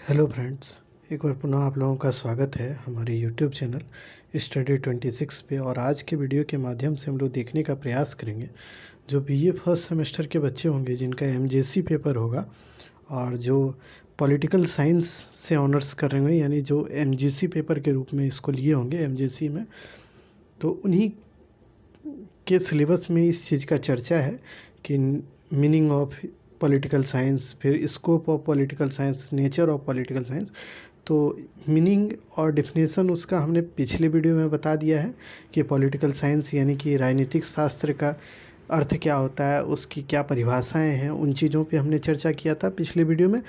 Hello friends, एक बार पुनः आप लोगों का स्वागत है हमारे यूट्यूब चैनल स्टडी 26 पे। और आज के वीडियो के माध्यम से हम लोग देखने का प्रयास करेंगे जो बीए फर्स्ट सेमेस्टर के बच्चे होंगे जिनका एमजेसी पेपर होगा और जो पॉलिटिकल साइंस से ऑनर्स कर रहे होंगे, यानी जो एमजीसी पेपर के रूप में इसको लिए होंगे एमजेसी में, तो उन्हीं के सिलेबस में इस चीज़ का चर्चा है कि मीनिंग ऑफ पॉलिटिकल साइंस, फिर scope of political science, nature of political science. तो मीनिंग और डेफिनेशन उसका हमने पिछले वीडियो में बता दिया है कि पॉलिटिकल साइंस यानी कि राजनीतिक शास्त्र का अर्थ क्या होता है, उसकी क्या परिभाषाएं हैं, उन चीज़ों पे हमने चर्चा किया था पिछले वीडियो में।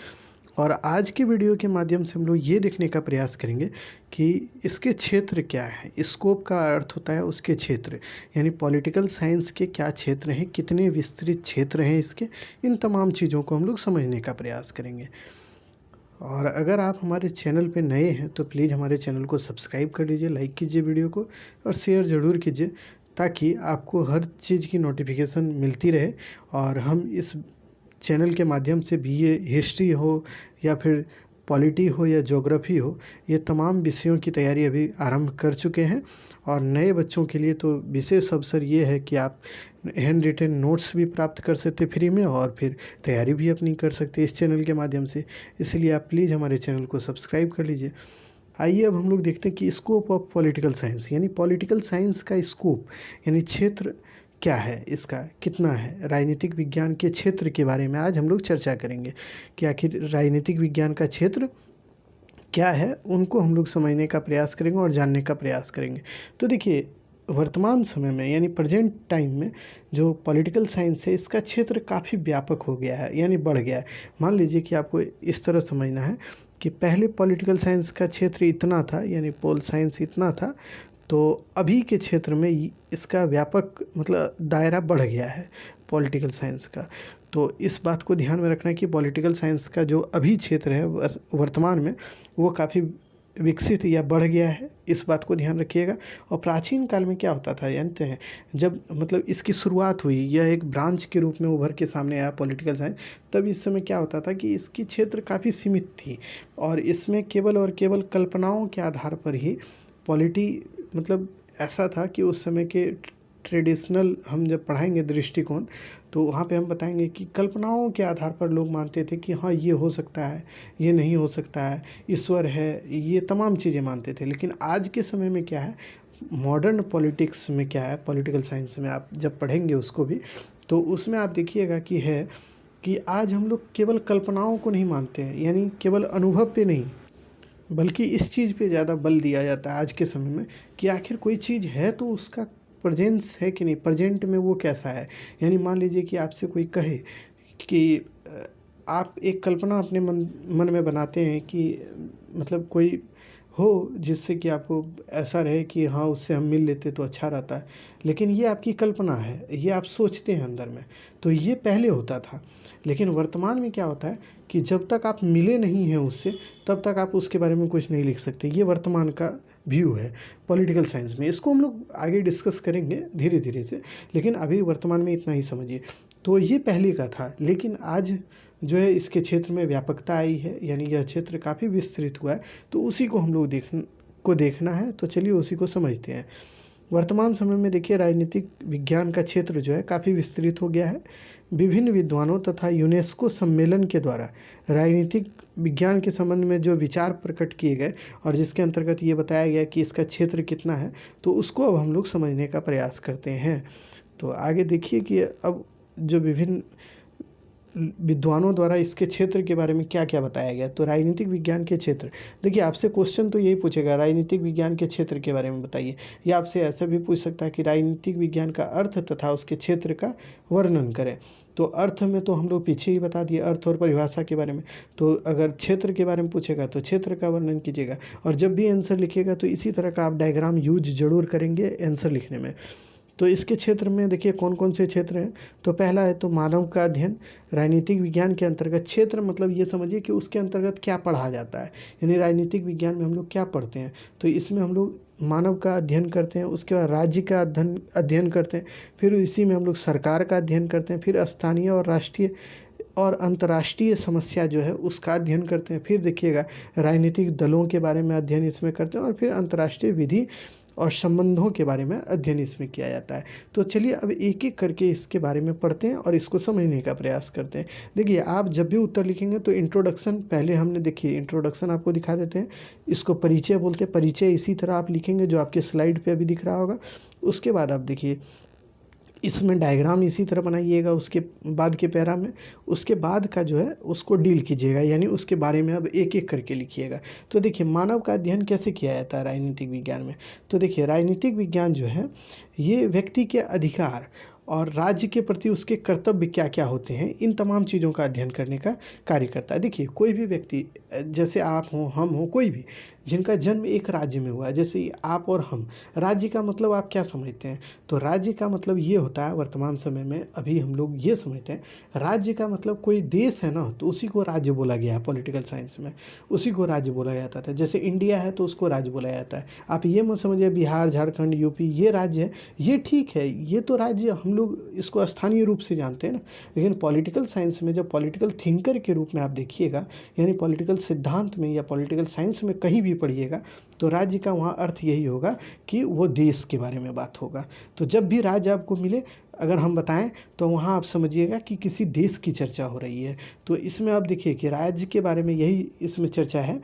और आज के वीडियो के माध्यम से हम लोग ये देखने का प्रयास करेंगे कि इसके क्षेत्र क्या है। स्कोप का अर्थ होता है उसके क्षेत्र, यानी पॉलिटिकल साइंस के क्या क्षेत्र हैं, कितने विस्तृत क्षेत्र हैं इसके, इन तमाम चीज़ों को हम लोग समझने का प्रयास करेंगे। और अगर आप हमारे चैनल पे नए हैं तो प्लीज़ हमारे चैनल को सब्सक्राइब कर लीजिए, लाइक कीजिए वीडियो को और शेयर ज़रूर कीजिए ताकि आपको हर चीज़ की नोटिफिकेशन मिलती रहे। और हम इस चैनल के माध्यम से बीए हिस्ट्री हो या फिर पॉलिटी हो या ज्योग्राफी हो, ये तमाम विषयों की तैयारी अभी आरंभ कर चुके हैं। और नए बच्चों के लिए तो विशेष अवसर ये है कि आप हैंड रिटन नोट्स भी प्राप्त कर सकते फ्री में और फिर तैयारी भी अपनी कर सकते इस चैनल के माध्यम से। इसलिए आप प्लीज़ हमारे चैनल को सब्सक्राइब कर लीजिए। आइए अब हम लोग देखते हैं कि स्कोप ऑफ पॉलिटिकल साइंस, यानी पॉलिटिकल साइंस का स्कोप यानी क्षेत्र क्या है, इसका कितना है। राजनीतिक विज्ञान के क्षेत्र के बारे में आज हम लोग चर्चा करेंगे कि आखिर राजनीतिक विज्ञान का क्षेत्र क्या है, उनको हम लोग समझने का प्रयास करेंगे और जानने का प्रयास करेंगे। तो देखिए, वर्तमान समय में यानी प्रेजेंट टाइम में जो पॉलिटिकल साइंस है इसका क्षेत्र काफ़ी व्यापक हो गया है, यानी बढ़ गया है। मान लीजिए कि आपको इस तरह समझना है कि पहले पॉलिटिकल साइंस का क्षेत्र इतना था, यानी पोल साइंस इतना था, तो अभी के क्षेत्र में इसका व्यापक मतलब दायरा बढ़ गया है पॉलिटिकल साइंस का। तो इस बात को ध्यान में रखना है कि पॉलिटिकल साइंस का जो अभी क्षेत्र है वर्तमान में वो काफ़ी विकसित या बढ़ गया है, इस बात को ध्यान रखिएगा। और प्राचीन काल में क्या होता था जानते हैं, जब मतलब इसकी शुरुआत हुई, यह एक ब्रांच के रूप में उभर के सामने आया पॉलिटिकल साइंस, तब इस समय क्या होता था कि इसकी क्षेत्र काफ़ी सीमित थी और इसमें केवल और केवल कल्पनाओं के आधार पर ही पॉलिटी मतलब ऐसा था कि उस समय के ट्रेडिशनल हम जब पढ़ाएंगे दृष्टिकोण, तो वहाँ पे हम बताएंगे कि कल्पनाओं के आधार पर लोग मानते थे कि हाँ ये हो सकता है, ये नहीं हो सकता है, ईश्वर है, ये तमाम चीज़ें मानते थे। लेकिन आज के समय में क्या है, मॉडर्न पॉलिटिक्स में क्या है, पॉलिटिकल साइंस में आप जब पढ़ेंगे उसको भी, तो उसमें आप देखिएगा कि है कि आज हम लोग केवल कल्पनाओं को नहीं मानते हैं, यानी केवल अनुभव पे नहीं, बल्कि इस चीज़ पे ज़्यादा बल दिया जाता है आज के समय में कि आखिर कोई चीज़ है तो उसका प्रेजेंस है कि नहीं, प्रेजेंट में वो कैसा है। यानी मान लीजिए कि आपसे कोई कहे कि आप एक कल्पना अपने मन में बनाते हैं कि मतलब कोई हो जिससे कि आपको ऐसा रहे कि हाँ उससे हम मिल लेते तो अच्छा रहता है, लेकिन ये आपकी कल्पना है, ये आप सोचते हैं अंदर में। तो ये पहले होता था, लेकिन वर्तमान में क्या होता है कि जब तक आप मिले नहीं हैं उससे तब तक आप उसके बारे में कुछ नहीं लिख सकते। ये वर्तमान का व्यू है पॉलिटिकल साइंस में। इसको हम लोग आगे डिस्कस करेंगे धीरे धीरे से, लेकिन अभी वर्तमान में इतना ही समझिए। तो ये पहले का था, लेकिन आज जो है इसके क्षेत्र में व्यापकता आई है, यानी यह क्षेत्र काफ़ी विस्तृत हुआ है। तो उसी को हम लोग देखना है, तो चलिए उसी को समझते हैं। वर्तमान समय में देखिए, राजनीतिक विज्ञान का क्षेत्र जो है काफ़ी विस्तृत हो गया है। विभिन्न विद्वानों तथा यूनेस्को सम्मेलन के द्वारा राजनीतिक विज्ञान के संबंध में जो विचार प्रकट किए गए और जिसके अंतर्गत ये बताया गया कि इसका क्षेत्र कितना है, तो उसको अब हम लोग समझने का प्रयास करते हैं। तो आगे देखिए कि अब जो विभिन्न विद्वानों द्वारा इसके क्षेत्र के बारे में क्या क्या बताया गया। तो राजनीतिक विज्ञान के क्षेत्र, देखिए आपसे क्वेश्चन तो यही पूछेगा राजनीतिक विज्ञान के क्षेत्र के बारे में बताइए, या आपसे ऐसा भी पूछ सकता है कि राजनीतिक विज्ञान का अर्थ तथा उसके क्षेत्र का वर्णन करें। तो अर्थ में तो हम लोग पीछे ही बता दिए, अर्थ और परिभाषा के बारे में। तो अगर क्षेत्र के बारे में पूछेगा तो क्षेत्र का वर्णन कीजिएगा, और जब भी आंसर लिखिएगा तो इसी तरह का आप डायग्राम यूज जरूर करेंगे आंसर लिखने में। तो इसके क्षेत्र में देखिए कौन कौन से क्षेत्र हैं। तो पहला है तो मानव का अध्ययन। राजनीतिक विज्ञान के अंतर्गत क्षेत्र मतलब ये समझिए कि उसके अंतर्गत क्या पढ़ा जाता है, यानी राजनीतिक विज्ञान में हम लोग क्या पढ़ते हैं। तो इसमें हम लोग मानव का अध्ययन करते हैं, उसके बाद राज्य का अध्ययन करते हैं, फिर इसी में हम लोग सरकार का अध्ययन करते हैं, फिर स्थानीय और राष्ट्रीय और अंतर्राष्ट्रीय समस्या जो है उसका अध्ययन करते हैं। फिर देखिएगा राजनीतिक दलों के बारे में अध्ययन इसमें करते हैं और फिर अंतर्राष्ट्रीय विधि और संबंधों के बारे में अध्ययन इसमें किया जाता है। तो चलिए अब एक एक करके इसके बारे में पढ़ते हैं और इसको समझने का प्रयास करते हैं। देखिए आप जब भी उत्तर लिखेंगे तो इंट्रोडक्शन पहले हमने देखिए इंट्रोडक्शन आपको दिखा देते हैं, इसको परिचय बोलते हैं। परिचय इसी तरह आप लिखेंगे जो आपके स्लाइड पे अभी दिख रहा होगा। उसके बाद आप देखिए इसमें डायग्राम इसी तरह बनाइएगा उसके बाद के पैरा में। उसके बाद का जो है उसको डील कीजिएगा, यानी उसके बारे में अब एक एक करके लिखिएगा। तो देखिए मानव का अध्ययन कैसे किया जाता है राजनीतिक विज्ञान में। तो देखिए राजनीतिक विज्ञान जो है ये व्यक्ति के अधिकार और राज्य के प्रति उसके कर्तव्य क्या क्या होते हैं, इन तमाम चीज़ों का अध्ययन करने का कार्य करता है। देखिए कोई भी व्यक्ति, जैसे आप हों, हम हों, कोई भी जिनका जन्म एक राज्य में हुआ है, जैसे आप और हम, राज्य का मतलब आप क्या समझते हैं? तो राज्य का मतलब ये होता है वर्तमान समय में अभी हम लोग ये समझते हैं राज्य का मतलब कोई देश है ना, तो उसी को राज्य बोला गया है। पॉलिटिकल साइंस में उसी को राज्य बोला जाता था। जैसे इंडिया है तो उसको राज्य बोला जाता है। आप ये मत समझिए बिहार, झारखंड, यूपी ये राज्य है, ये ठीक है, ये तो राज्य हम लोग इसको स्थानीय रूप से जानते हैं ना। लेकिन पॉलिटिकल साइंस में जब पॉलिटिकल थिंकर के रूप में आप देखिएगा, यानी पॉलिटिकल सिद्धांत में या पॉलिटिकल साइंस में कहीं भी पढ़िएगा, तो राज्य का वहाँ अर्थ यही होगा कि वो देश के बारे में बात होगा। तो जब भी राज्य आपको मिले, अगर हम बताएं तो वहाँ आप समझिएगा कि किसी देश की चर्चा हो रही है। तो इसमें आप देखिए कि राज्य के बारे में यही इसमें चर्चा है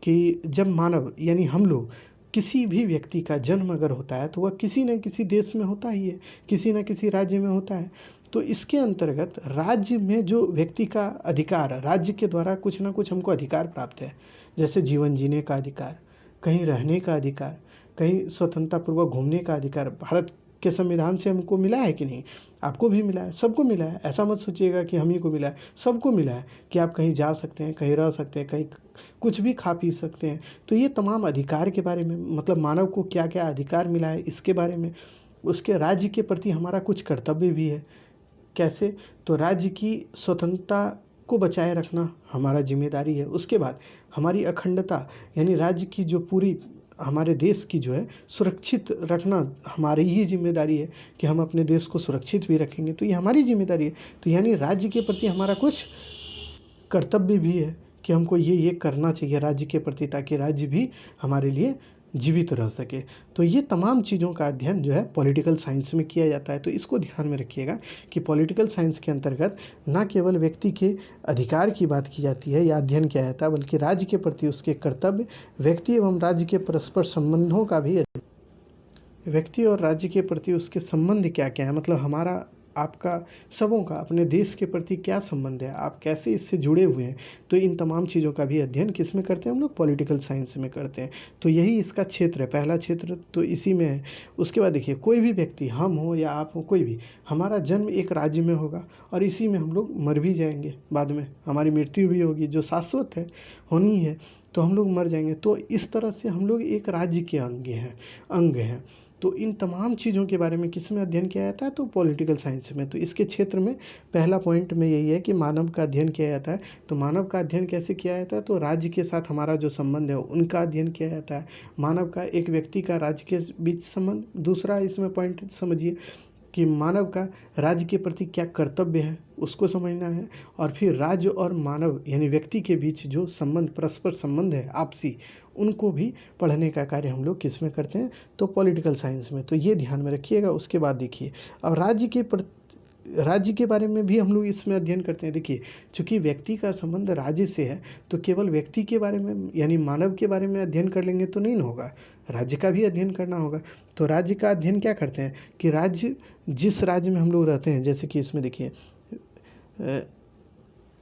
कि जब मानव यानी हम लोग, किसी भी व्यक्ति का जन्म अगर होता है तो वह किसी न किसी देश में होता ही है, किसी न किसी राज्य में होता है। तो इसके अंतर्गत राज्य में जो व्यक्ति का अधिकार, राज्य के द्वारा कुछ ना कुछ हमको अधिकार प्राप्त है। जैसे जीवन जीने का अधिकार, कहीं रहने का अधिकार, कहीं स्वतंत्रतापूर्वक घूमने का अधिकार भारत के संविधान से हमको मिला है कि नहीं? आपको भी मिला है, सबको मिला है। ऐसा मत सोचिएगा कि हम ही को मिला है, सबको मिला है कि आप कहीं जा सकते हैं, कहीं रह सकते हैं, कहीं कुछ भी खा पी सकते हैं। तो ये तमाम अधिकार के बारे में, मतलब मानव को क्या क्या अधिकार मिला है इसके बारे में। उसके राज्य के प्रति हमारा कुछ कर्तव्य भी है। कैसे? तो राज्य की स्वतंत्रता को बचाए रखना हमारा जिम्मेदारी है। उसके बाद हमारी अखंडता यानी राज्य की जो पूरी हमारे देश की जो है सुरक्षित रखना हमारी ही जिम्मेदारी है कि हम अपने देश को सुरक्षित भी रखेंगे, तो ये हमारी जिम्मेदारी है। तो यानी राज्य के प्रति हमारा कुछ कर्तव्य भी है कि हमको ये करना चाहिए राज्य के प्रति, ताकि राज्य भी हमारे लिए जीवित रह सके। तो ये तमाम चीज़ों का अध्ययन जो है पॉलिटिकल साइंस में किया जाता है। तो इसको ध्यान में रखिएगा कि पॉलिटिकल साइंस के अंतर्गत न केवल व्यक्ति के अधिकार की बात की जाती है या अध्ययन किया जाता है, बल्कि राज्य के प्रति उसके कर्तव्य, व्यक्ति एवं राज्य के परस्पर संबंधों का भी, व्यक्ति और राज्य के प्रति उसके संबंध क्या क्या है, मतलब हमारा आपका सबों का अपने देश के प्रति क्या संबंध है, आप कैसे इससे जुड़े हुए हैं। तो इन तमाम चीज़ों का भी अध्ययन किस में करते हैं हम लोग? पॉलिटिकल साइंस में करते हैं। तो यही इसका क्षेत्र है, पहला क्षेत्र तो इसी में है। उसके बाद देखिए कोई भी व्यक्ति, हम हो या आप हो, कोई भी, हमारा जन्म एक राज्य में होगा और इसी में हम लोग मर भी जाएंगे। बाद में हमारी मृत्यु भी होगी जो शाश्वत है, होनी है, तो हम लोग मर जाएंगे। तो इस तरह से हम लोग एक राज्य के अंग हैं। तो इन तमाम चीज़ों के बारे में किस में अध्ययन किया जाता है? तो पॉलिटिकल साइंस में। तो इसके क्षेत्र में पहला पॉइंट में यही है कि मानव का अध्ययन किया जाता है। तो मानव का अध्ययन कैसे किया जाता है? तो राज्य के साथ हमारा जो संबंध है उनका अध्ययन किया जाता है। मानव का, एक व्यक्ति का राज्य के बीच संबंध। दूसरा इसमें पॉइंट समझिए कि मानव का राज्य के प्रति क्या कर्तव्य है, उसको समझना है। और फिर राज्य और मानव यानी व्यक्ति के बीच जो संबंध, परस्पर संबंध है आपसी, उनको भी पढ़ने का कार्य हम लोग किस में करते हैं? तो पॉलिटिकल साइंस में। तो ये ध्यान में रखिएगा। उसके बाद देखिए अब राज्य के बारे में भी हम लोग इसमें अध्ययन करते हैं। देखिए चूँकि व्यक्ति का संबंध राज्य से है, तो केवल व्यक्ति के बारे में यानी मानव के बारे में अध्ययन कर लेंगे तो नहीं ना होगा, राज्य का भी अध्ययन करना होगा। तो राज्य का अध्ययन क्या करते हैं कि राज्य, जिस राज्य में हम लोग रहते हैं, जैसे कि इसमें देखिए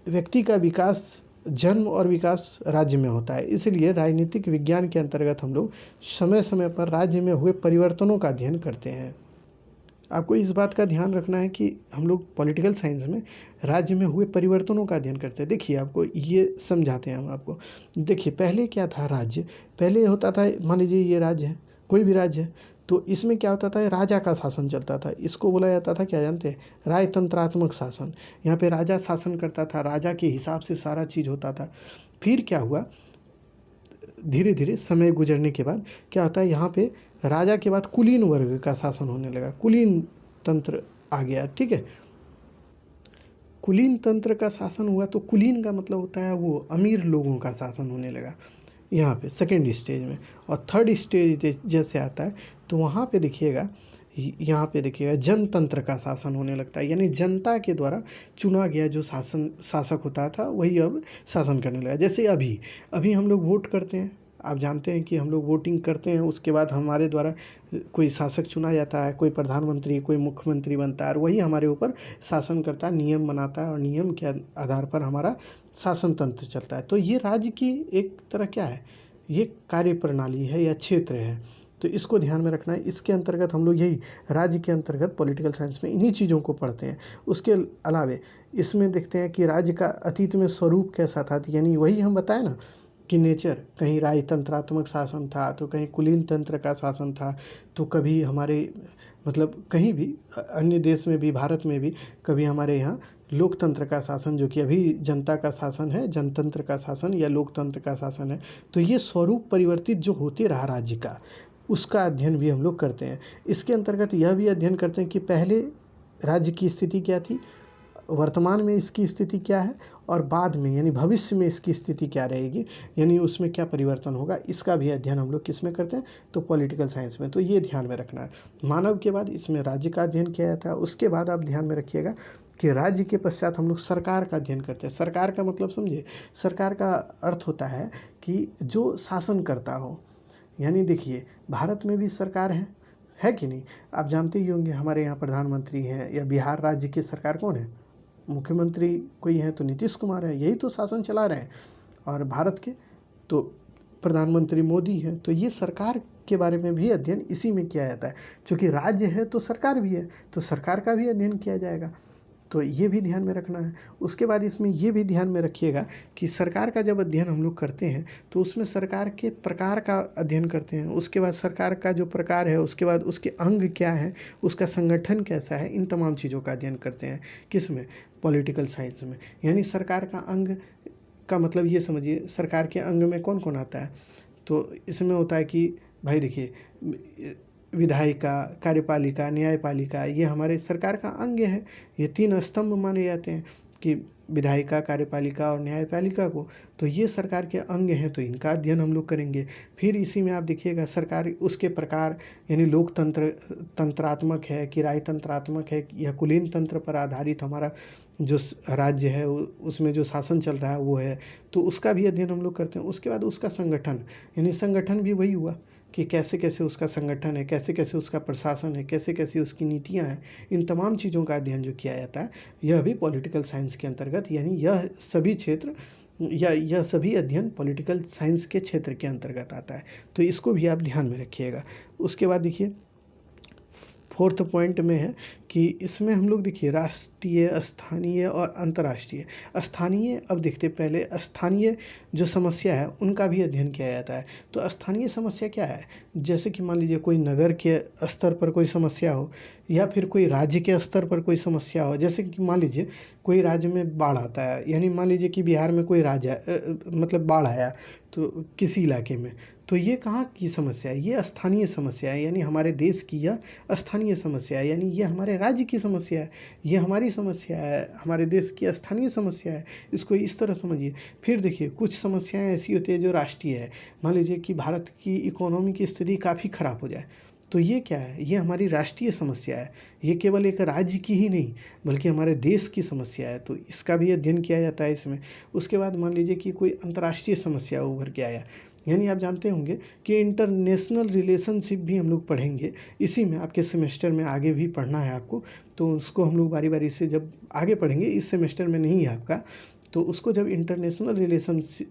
व्यक्ति का विकास, जन्म और विकास राज्य में होता है। इसलिए राजनीतिक विज्ञान के अंतर्गत हम लोग समय समय पर राज्य में हुए परिवर्तनों का अध्ययन करते हैं। आपको इस बात का ध्यान रखना है कि हम लोग पॉलिटिकल साइंस में राज्य में हुए परिवर्तनों का अध्ययन करते हैं। देखिए आपको ये समझाते हैं हम आपको। देखिए पहले क्या था? राज्य पहले होता था, मान लीजिए ये राज्य है, कोई भी राज्य है, तो इसमें क्या होता था? राजा का शासन चलता था। इसको बोला जाता था, क्या जानते हैं? राजतंत्रात्मक शासन। यहाँ पे राजा शासन करता था, राजा के हिसाब से सारा चीज़ होता था। फिर क्या हुआ? धीरे धीरे समय गुजरने के बाद क्या होता है, यहाँ पे राजा के बाद कुलीन वर्ग का शासन होने लगा, कुलीन तंत्र आ गया। ठीक है, कुलीन तंत्र का शासन हुआ, तो कुलीन का मतलब होता है वो अमीर लोगों का शासन होने लगा यहाँ पे सेकेंड स्टेज में। और थर्ड स्टेज जैसे आता है तो वहाँ पे देखिएगा, यहाँ पे देखिएगा जनतंत्र का शासन होने लगता है, यानी जनता के द्वारा चुना गया जो शासक होता था वही अब शासन करने लगा। जैसे अभी अभी हम लोग वोट करते हैं, आप जानते हैं कि हम लोग वोटिंग करते हैं, उसके बाद हमारे द्वारा कोई शासक चुना जाता है, कोई प्रधानमंत्री कोई मुख्यमंत्री बनता है और वही हमारे ऊपर शासन करता है, नियम बनाता है और नियम के आधार पर हमारा शासन तंत्र चलता है। तो ये राज्य की एक तरह क्या है, ये कार्य प्रणाली है या क्षेत्र है, तो इसको ध्यान में रखना है। इसके अंतर्गत हम लोग यही राज्य के अंतर्गत पॉलिटिकल साइंस में इन्हीं चीज़ों को पढ़ते हैं। उसके अलावे इसमें देखते हैं कि राज्य का अतीत में स्वरूप कैसा था, यानी वही हम बताए ना कि नेचर, कहीं राजतंत्रात्मक शासन था तो कहीं कुलीन तंत्र का शासन था, तो कभी हमारे मतलब कहीं भी अन्य देश में भी, भारत में भी कभी हमारे यहाँ लोकतंत्र का शासन, जो कि अभी जनता का शासन है, जनतंत्र का शासन या लोकतंत्र का शासन है। तो ये स्वरूप परिवर्तित जो होते रहा राज्य का, उसका अध्ययन भी हम लोग करते हैं। इसके अंतर्गत यह भी अध्ययन करते हैं कि पहले राज्य की स्थिति क्या थी, वर्तमान में इसकी स्थिति क्या है और बाद में यानी भविष्य में इसकी स्थिति क्या रहेगी, यानी उसमें क्या परिवर्तन होगा, इसका भी अध्ययन हम लोग किस में करते हैं, तो पॉलिटिकल साइंस में। तो ये ध्यान में रखना है। मानव के बाद इसमें राज्य का अध्ययन किया जाता है। उसके बाद आप ध्यान में रखिएगा कि राज्य के पश्चात हम लोग सरकार का अध्ययन करते हैं। सरकार का मतलब समझिए, सरकार का अर्थ होता है कि जो शासन करता हो, यानी देखिए भारत में भी सरकार है कि नहीं, आप जानते ही होंगे हमारे यहाँ प्रधानमंत्री हैं, या बिहार राज्य की सरकार कौन है, मुख्यमंत्री कोई है तो नीतीश कुमार है, यही तो शासन चला रहे हैं। और भारत के तो प्रधानमंत्री मोदी है। तो ये सरकार के बारे में भी अध्ययन इसी में किया जाता है। चूँकि राज्य है तो सरकार भी है, तो सरकार का भी अध्ययन किया जाएगा, तो ये भी ध्यान में रखना है। उसके बाद इसमें ये भी ध्यान में रखिएगा कि सरकार का जब अध्ययन हम लोग करते हैं तो उसमें सरकार के प्रकार का अध्ययन करते हैं। उसके बाद सरकार का जो प्रकार है, उसके बाद उसके अंग क्या है, उसका संगठन कैसा है, इन तमाम चीज़ों का अध्ययन करते हैं। किस में, पॉलिटिकल साइंस में। यानी सरकार का अंग का मतलब ये समझिए, सरकार के अंग में कौन कौन आता है, तो इसमें होता है कि भाई देखिए, विधायिका, कार्यपालिका, न्यायपालिका, ये हमारे सरकार का अंग है। ये 3 स्तंभ माने जाते हैं कि विधायिका, कार्यपालिका और न्यायपालिका को, तो ये सरकार के अंग हैं, तो इनका अध्ययन हम लोग करेंगे। फिर इसी में आप देखिएगा सरकार, उसके प्रकार, यानी लोकतंत्र तंत्रात्मक है कि राजतंत्रात्मक है या कुलीन तंत्र पर आधारित हमारा जो राज्य है उसमें जो शासन चल रहा है वो है, तो उसका भी अध्ययन हम लोग करते हैं। उसके बाद उसका संगठन, यानी संगठन भी वही हुआ कि कैसे कैसे उसका संगठन है, कैसे कैसे उसका प्रशासन है, कैसे कैसे उसकी नीतियाँ हैं, इन तमाम चीज़ों का अध्ययन जो किया जाता है, यह भी पॉलिटिकल साइंस के अंतर्गत, यानी यह सभी क्षेत्र या यह सभी अध्ययन पॉलिटिकल साइंस के क्षेत्र के अंतर्गत आता है। तो इसको भी आप ध्यान में रखिएगा। उसके बाद देखिए 4th पॉइंट में है कि इसमें हम लोग देखिए राष्ट्रीय, स्थानीय और अंतर्राष्ट्रीय। स्थानीय, अब देखते पहले स्थानीय जो समस्या है उनका भी अध्ययन किया जाता है। तो स्थानीय समस्या क्या है, जैसे कि मान लीजिए कोई नगर के स्तर पर कोई समस्या हो या फिर कोई राज्य के स्तर पर कोई समस्या हो। जैसे कि मान लीजिए कोई राज्य में बाढ़ आता है, यानी मान लीजिए कि बिहार में कोई मतलब बाढ़ आया तो किसी इलाके में, तो ये कहाँ की समस्या है, ये स्थानीय समस्या है, यानी हमारे देश की यह स्थानीय समस्या है, यानी ये हमारे राज्य की समस्या है, ये हमारी समस्या है, हमारे देश की स्थानीय समस्या है। इसको इस तरह समझिए। फिर देखिए कुछ समस्याएं ऐसी होती है जो राष्ट्रीय है। मान लीजिए कि भारत की इकोनॉमी की स्थिति काफ़ी ख़राब हो जाए, तो ये क्या है, ये हमारी राष्ट्रीय समस्या है। ये केवल एक राज्य की ही नहीं बल्कि हमारे देश की समस्या है, तो इसका भी अध्ययन किया जाता है इसमें। उसके बाद मान लीजिए कि कोई अंतर्राष्ट्रीय समस्या उभर के आया, यानी आप जानते होंगे कि इंटरनेशनल रिलेशनशिप भी हम लोग पढ़ेंगे इसी में, आपके सेमेस्टर में आगे भी पढ़ना है आपको, तो उसको हम लोग बारी बारी से जब आगे पढ़ेंगे, इस सेमेस्टर में नहीं है आपका, तो उसको जब इंटरनेशनल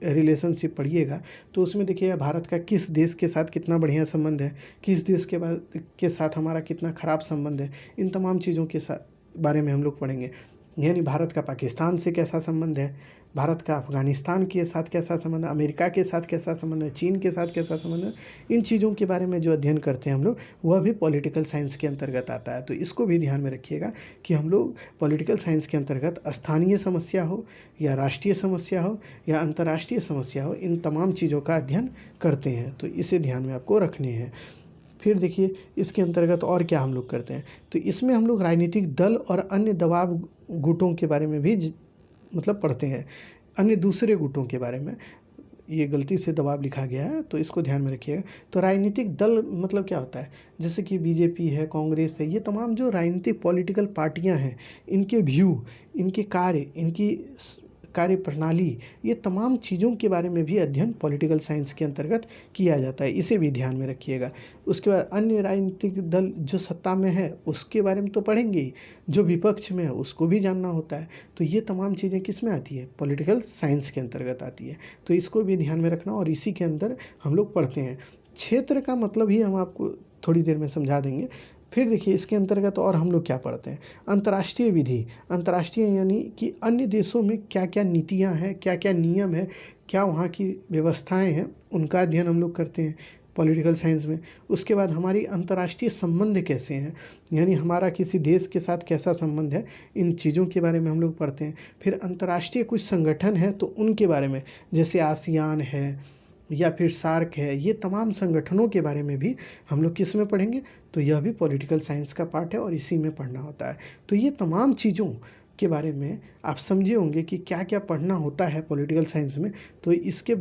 रिलेशनशिप पढ़िएगा तो उसमें देखिएगा भारत का किस देश के साथ कितना बढ़िया संबंध है, किस देश के साथ हमारा कितना ख़राब संबंध है, इन तमाम चीज़ों के बारे में हम लोग पढ़ेंगे। यानी भारत का पाकिस्तान से कैसा संबंध है, भारत का अफ़गानिस्तान के साथ कैसा संबंध है, अमेरिका के साथ कैसा संबंध है, चीन के साथ कैसा संबंध है, इन चीज़ों के बारे में जो अध्ययन करते हैं हम लोग, वह भी पॉलिटिकल साइंस के अंतर्गत आता है। तो इसको भी ध्यान में रखिएगा कि हम लोग पॉलिटिकल साइंस के अंतर्गत स्थानीय समस्या हो या राष्ट्रीय समस्या हो या अंतर्राष्ट्रीय समस्या हो, इन तमाम चीज़ों का अध्ययन करते हैं। तो इसे ध्यान में आपको रखने हैं। फिर देखिए इसके अंतर्गत और क्या हम लोग करते हैं, तो इसमें हम लोग राजनीतिक दल और अन्य दबाव गुटों के बारे में भी मतलब पढ़ते हैं, अन्य दूसरे गुटों के बारे में। ये गलती से दबाव लिखा गया है तो इसको ध्यान में रखिएगा। तो राजनीतिक दल मतलब क्या होता है, जैसे कि बीजेपी है, कांग्रेस है, ये तमाम जो राजनीतिक पॉलिटिकल पार्टियां हैं, इनके व्यू, इनके कार्य, इनकी कार्य प्रणाली, ये तमाम चीज़ों के बारे में भी अध्ययन पॉलिटिकल साइंस के अंतर्गत किया जाता है, इसे भी ध्यान में रखिएगा। उसके बाद अन्य राजनीतिक दल जो सत्ता में है उसके बारे में तो पढ़ेंगे ही, जो विपक्ष में है उसको भी जानना होता है। तो ये तमाम चीज़ें किस में आती है, पॉलिटिकल साइंस के अंतर्गत आती है। तो इसको भी ध्यान में रखना और इसी के अंदर हम लोग पढ़ते हैं। क्षेत्र का मतलब ही हम आपको थोड़ी देर में समझा देंगे। फिर देखिए इसके अंतर्गत और हम लोग क्या पढ़ते हैं, अंतर्राष्ट्रीय विधि। अंतर्राष्ट्रीय यानी कि अन्य देशों में क्या क्या नीतियां हैं, क्या क्या नियम है, क्या वहाँ की व्यवस्थाएं हैं, उनका अध्ययन हम लोग करते हैं पॉलिटिकल साइंस में। उसके बाद हमारी अंतर्राष्ट्रीय संबंध कैसे हैं, यानी हमारा किसी देश के साथ कैसा संबंध है, इन चीज़ों के बारे में हम लोग पढ़ते हैं। फिर अंतर्राष्ट्रीय कुछ संगठन है तो उनके बारे में, जैसे आसियान है या फिर सार्क है, ये तमाम संगठनों के बारे में भी हम लोग किस में पढ़ेंगे, तो यह भी पॉलिटिकल साइंस का पार्ट है और इसी में पढ़ना होता है। तो ये तमाम चीज़ों के बारे में आप समझे होंगे कि क्या क्या पढ़ना होता है पॉलिटिकल साइंस में। तो इसके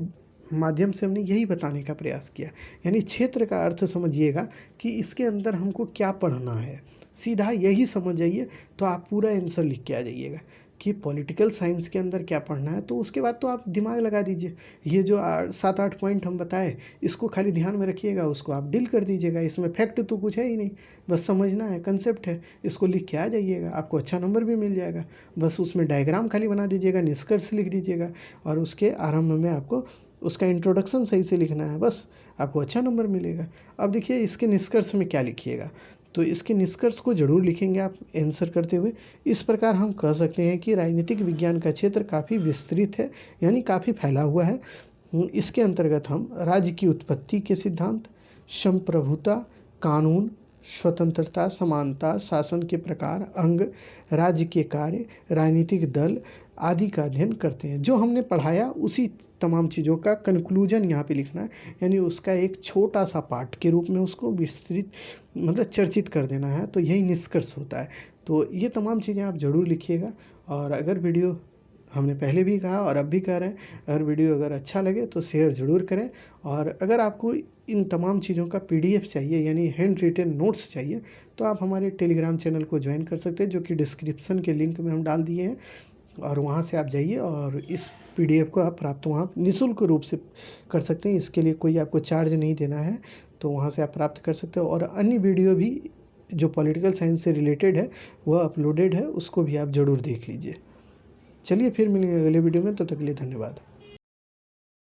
माध्यम से हमने यही बताने का प्रयास किया, यानी क्षेत्र का अर्थ समझिएगा कि इसके अंदर हमको क्या पढ़ना है, सीधा यही समझ जाइए तो आप पूरा आंसर लिख के आ जाइएगा कि पॉलिटिकल साइंस के अंदर क्या पढ़ना है। तो उसके बाद तो आप दिमाग लगा दीजिए, ये जो 7-8 पॉइंट हम बताए इसको खाली ध्यान में रखिएगा, उसको आप डील कर दीजिएगा। इसमें फैक्ट तो कुछ है ही नहीं, बस समझना है, कंसेप्ट है, इसको लिख के आ जाइएगा, आपको अच्छा नंबर भी मिल जाएगा। बस उसमें डायग्राम खाली बना दीजिएगा, निष्कर्ष लिख दीजिएगा और उसके आरंभ में आपको उसका इंट्रोडक्शन सही से लिखना है, बस आपको अच्छा नंबर मिलेगा। अब देखिए इसके निष्कर्ष में क्या लिखिएगा, तो इसके निष्कर्ष को जरूर लिखेंगे आप आंसर करते हुए। इस प्रकार हम कह सकते हैं कि राजनीतिक विज्ञान का क्षेत्र काफ़ी विस्तृत है, यानी काफ़ी फैला हुआ है। इसके अंतर्गत हम राज्य की उत्पत्ति के सिद्धांत, संप्रभुता, कानून, स्वतंत्रता, समानता, शासन के प्रकार, अंग, राज्य के कार्य, राजनीतिक दल आदि का अध्ययन करते हैं। जो हमने पढ़ाया उसी तमाम चीज़ों का कंक्लूजन यहाँ पे लिखना है, यानी उसका एक छोटा सा पार्ट के रूप में उसको विस्तृत मतलब चर्चित कर देना है, तो यही निष्कर्ष होता है। तो ये तमाम चीज़ें आप ज़रूर लिखिएगा। और अगर वीडियो, हमने पहले भी कहा और अब भी कह रहे हैं, अगर वीडियो अगर अच्छा लगे तो शेयर ज़रूर करें। और अगर आपको इन तमाम चीज़ों का PDF चाहिए, यानी हैंड रिटेन नोट्स चाहिए, तो आप हमारे टेलीग्राम चैनल को ज्वाइन कर सकते हैं, जो कि डिस्क्रिप्शन के लिंक में हम डाल दिए हैं। और वहाँ से आप जाइए और इस PDF को आप प्राप्त वहाँ निःशुल्क रूप से कर सकते हैं। इसके लिए कोई आपको चार्ज नहीं देना है, तो वहाँ से आप प्राप्त कर सकते हो। और अन्य वीडियो भी जो पॉलिटिकल साइंस से रिलेटेड है वह अपलोडेड है, उसको भी आप ज़रूर देख लीजिए। चलिए फिर मिलेंगे अगले वीडियो में, तब तक के लिए धन्यवाद।